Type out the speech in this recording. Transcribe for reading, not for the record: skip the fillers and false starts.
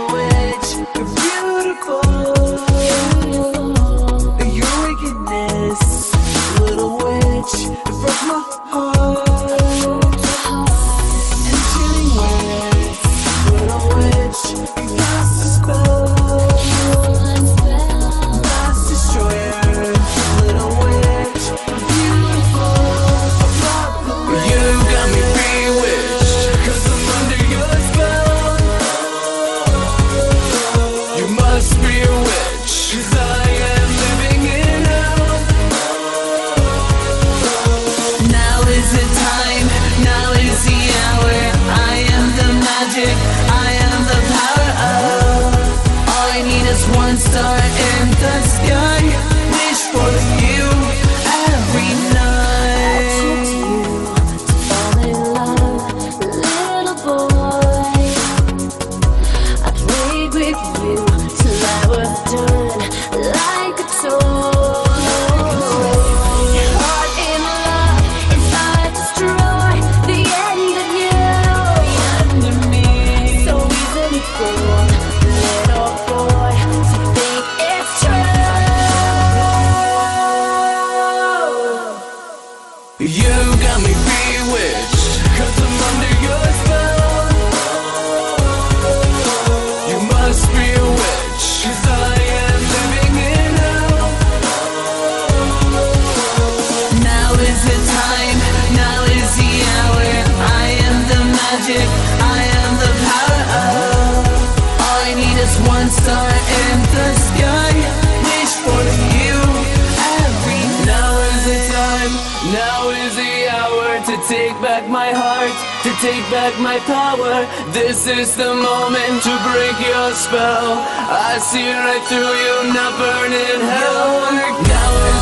little witch, you're beautiful. Your wickedness, little witch, it broke my heart. And chilling words, little witch, you cast a spell. Mass destroyer, little witch, you're beautiful. You got me bewitched, 'cause I'm under your spell. You must be a witch, 'cause I am living in hell. Now is the time, now is the hour. I am the magic, I am the power of. All I need is one star in the sky. Wish for you every night. Fall in love, little boy. I played with you till I was done, like a toy. Heart in love, it's hard to destroy. The end of you, the end of me. So easily fooled, little boy, to think it's true. You got me bewitched, 'cause I'm under your spell. You must be a witch, 'cause I am living in hell. Now is the time, now is the hour. I am the magic, I am the power of. All I need is one star in the sky. Wish for you every. Now is the time, now is the hour to take back my heart, to take back my power. This is the moment to break your spell. I see right through you, now burn in hell. Now is